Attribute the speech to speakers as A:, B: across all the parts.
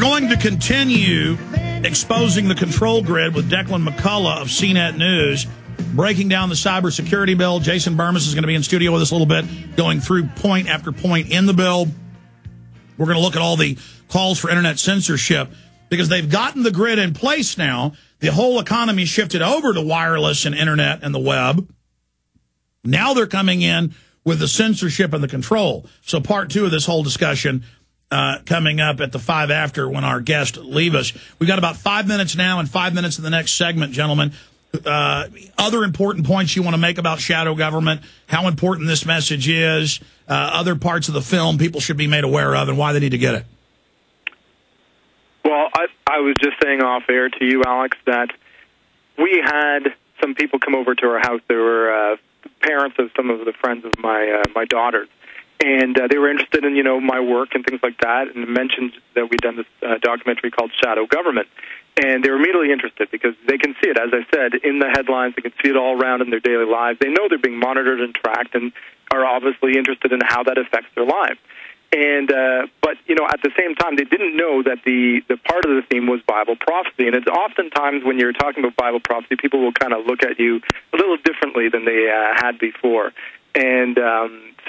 A: going to continue exposing the control grid with Declan McCullough of CNET News, breaking down the cybersecurity bill. Jason Burmis is going to be in studio with us a little bit, going through point after point in the bill. We're going to look at all the calls for internet censorship because they've gotten the grid in place now. The whole economy shifted over to wireless and internet and the web. Now they're coming in with the censorship and the control. So part two of this whole discussion coming up at the 5 after when our guests leave us. We've got about 5 minutes now and 5 minutes in the next segment, gentlemen. Other important points you want to make about shadow government, how important this message is, other parts of the film people should be made aware of, and why they need to get it.
B: Well, I was just saying off air to you, Alex, that we had some people come over to our house. They were parents of some of the friends of my daughters. And they were interested in, my work and things like that, and mentioned that we'd done this documentary called Shadow Government. And they were immediately interested because they can see it, as I said, in the headlines. They can see it all around in their daily lives. They know they're being monitored and tracked and are obviously interested in how that affects their lives. And but, at the same time, they didn't know that the part of the theme was Bible prophecy. And it's oftentimes when you're talking about Bible prophecy, people will kind of look at you a little differently than they had before. And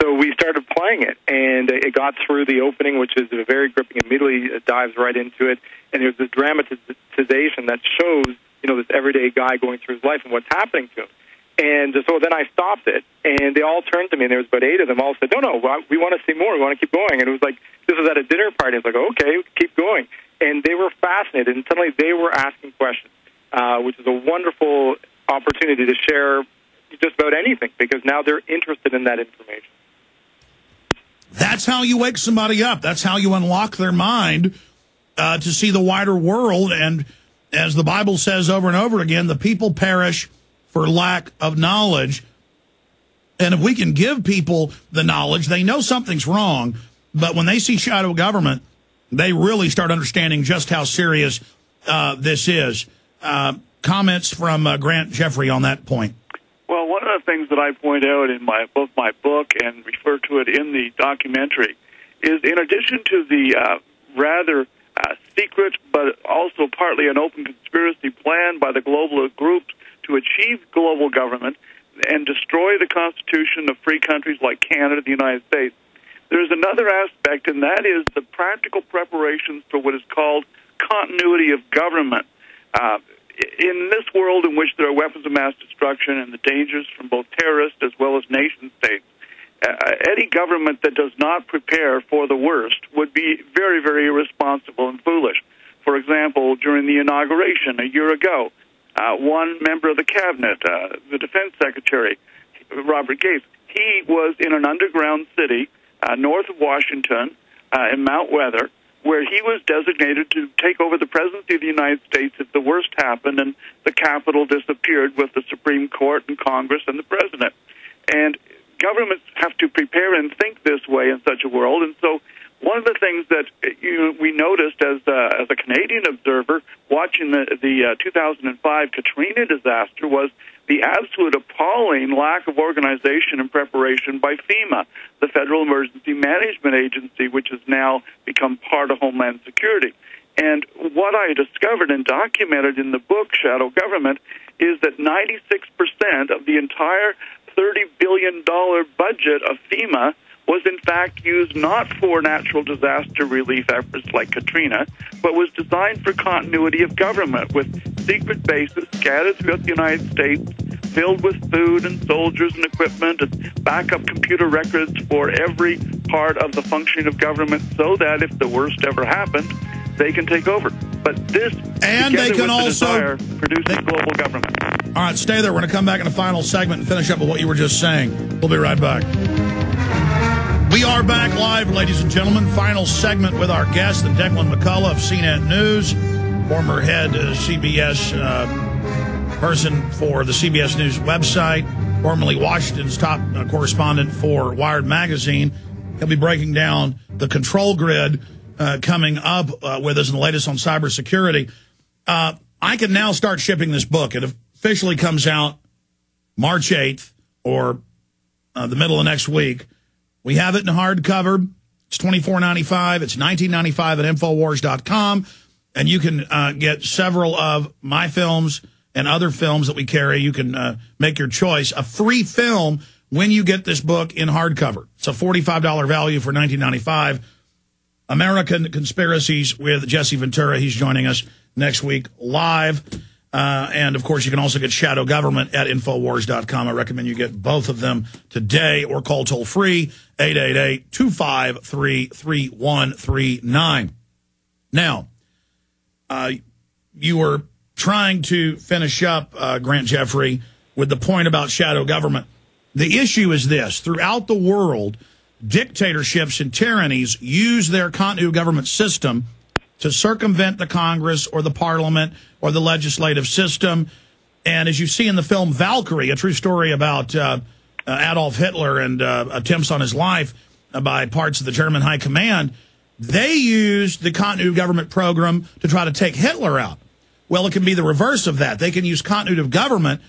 B: so we started playing it, and it got through the opening, which is very gripping. Immediately it dives right into it, and there's this dramatization that shows, this everyday guy going through his life and what's happening to him. And so then I stopped it, and they all turned to me, and there was about 8 of them. All said, no, we want to see more. We want to keep going. And it was like, this was at a dinner party. It's like, okay, keep going. And they were fascinated, and suddenly they were asking questions, which is a wonderful opportunity to share just about anything, because now they're interested in that information.
A: That's how you wake somebody up. That's how you unlock their mind to see the wider world. And as the Bible says over and over again, the people perish for lack of knowledge. And if we can give people the knowledge, they know something's wrong. But when they see shadow government, they really start understanding just how serious this is. Comments from Grant Jeffery on that point.
C: Well, one of the things that I point out in both my book and refer to it in the documentary is, in addition to the rather secret but also partly an open conspiracy plan by the globalist groups to achieve global government and destroy the Constitution of free countries like Canada, the United States, there's another aspect, and that is the practical preparations for what is called continuity of government. In this world in which there are weapons of mass destruction and the dangers from both terrorists as well as nation-states, any government that does not prepare for the worst would be very, very irresponsible and foolish. For example, during the inauguration a year ago, one member of the cabinet, the defense secretary, Robert Gates, he was in an underground city north of Washington in Mount Weather, where he was designated to take over the presidency of the United States if the worst happened and the Capitol disappeared with the Supreme Court and Congress and the president. And governments have to prepare and think this way in such a world. And so one of the things that we noticed as a Canadian observer watching the 2005 Katrina disaster was the absolute appalling lack of organization and preparation by FEMA, the Federal Emergency Management Agency, which has now become part of Homeland Security. And what I discovered and documented in the book, Shadow Government, is that 96% of the entire $30 billion budget of FEMA was in fact used not for natural disaster relief efforts like Katrina, but was designed for continuity of government with secret bases scattered throughout the United States, filled with food and soldiers and equipment and backup computer records for every part of the functioning of government so that if the worst ever happened, they can take over. But this,
A: and they can also
C: produce global government.
A: All right, stay there. We're going to come back in the final segment and finish up with what you were just saying. We'll be right back. We are back live, ladies and gentlemen. Final segment with our guest, the Declan McCullough of CNET News, former head CBS person for the CBS News website, formerly Washington's top correspondent for Wired Magazine. He'll be breaking down the control grid coming up with us in the latest on cybersecurity. I can now start shipping this book. It officially comes out March 8th or the middle of next week. We have it in hardcover. It's $24.95. It's $19.95 at Infowars.com. And you can get several of my films and other films that we carry. You can make your choice. A free film when you get this book in hardcover. It's a $45 value for $19.95. American Conspiracies with Jesse Ventura. He's joining us next week live. And, of course, you can also get Shadow Government at Infowars.com. I recommend you get both of them today or call toll-free 888-253-3139. Now, you were trying to finish up, Grant Jeffery, with the point about shadow government. The issue is this. Throughout the world, dictatorships and tyrannies use their continuity of government system to circumvent the Congress or the Parliament or the legislative system. And as you see in the film Valkyrie, a true story about Adolf Hitler and attempts on his life by parts of the German High Command, they used the continuity of government program to try to take Hitler out. Well, it can be the reverse of that. They can use continuity of government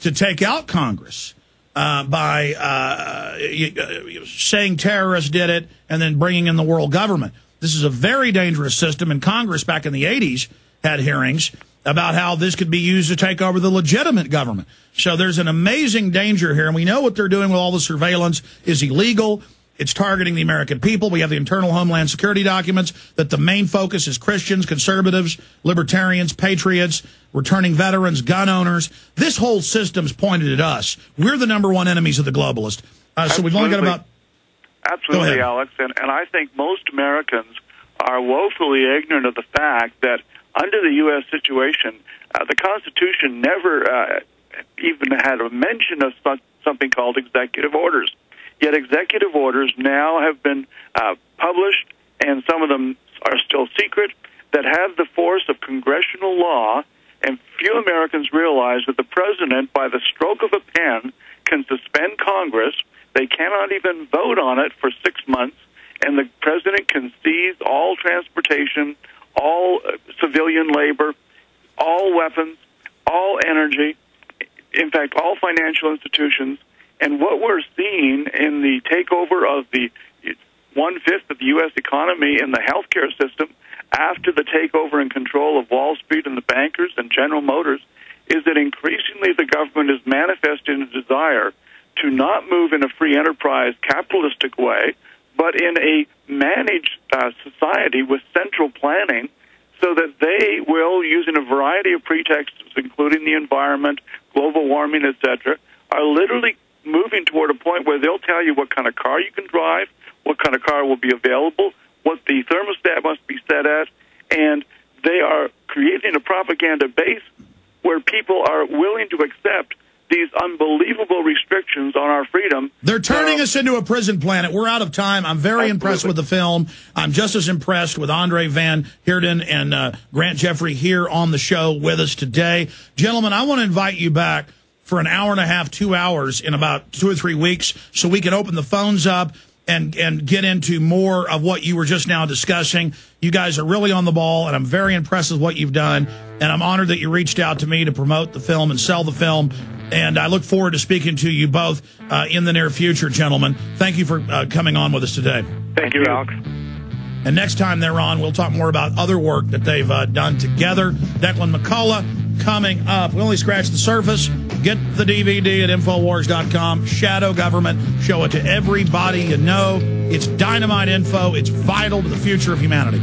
A: to take out Congress by saying terrorists did it and then bringing in the world government. This is a very dangerous system, and Congress back in the 80s had hearings about how this could be used to take over the legitimate government. So there's an amazing danger here, and we know what they're doing with all the surveillance is illegal. It's targeting the American people. We have the internal Homeland Security documents that the main focus is Christians, conservatives, libertarians, patriots, returning veterans, gun owners. This whole system's pointed at us. We're the #1 enemies of the globalists. So we've only got about...
C: Absolutely, Alex. And I think most Americans are woefully ignorant of the fact that under the U.S. situation, the Constitution never even had a mention of something called executive orders. Yet executive orders now have been published, and some of them are still secret, that have the force of congressional law, and few Americans realize that the president, by the stroke of a pen, can suspend Congress. They cannot even vote on it for 6 months, and the president can seize all transportation, all civilian labor, all weapons, all energy, in fact, all financial institutions. And what we're seeing in the takeover of the 1/5 of the U.S. economy in the healthcare system after the takeover and control of Wall Street and the bankers and General Motors is that increasingly the government is manifesting a desire to not move in a free enterprise capitalistic way, but in a managed society with central planning, so that they will, using a variety of pretexts, including the environment, global warming, etc., are literally moving toward a point where they'll tell you what kind of car you can drive, what kind of car will be available, what the thermostat must be set at, and they are creating a propaganda base where people are willing to accept these unbelievable restrictions on our freedom.
A: They're turning us into a prison planet. We're out of time. I'm very impressed with the film. I'm just as impressed with Andre Van Heerden and Grant Jeffery here on the show with us today. Gentlemen, I want to invite you back for an hour and a half, 2 hours in about 2 or 3 weeks so we can open the phones up and get into more of what you were just now discussing. You guys are really on the ball, and I'm very impressed with what you've done, and I'm honored that you reached out to me to promote the film and sell the film, and I look forward to speaking to you both in the near future, gentlemen. Thank you for coming on with us today.
B: Thank you, Alex.
A: And next time they're on, we'll talk more about other work that they've done together. Declan McCullough coming up. We only scratched the surface. Get the DVD at Infowars.com. Shadow Government. Show it to everybody you know. It's dynamite info. It's vital to the future of humanity.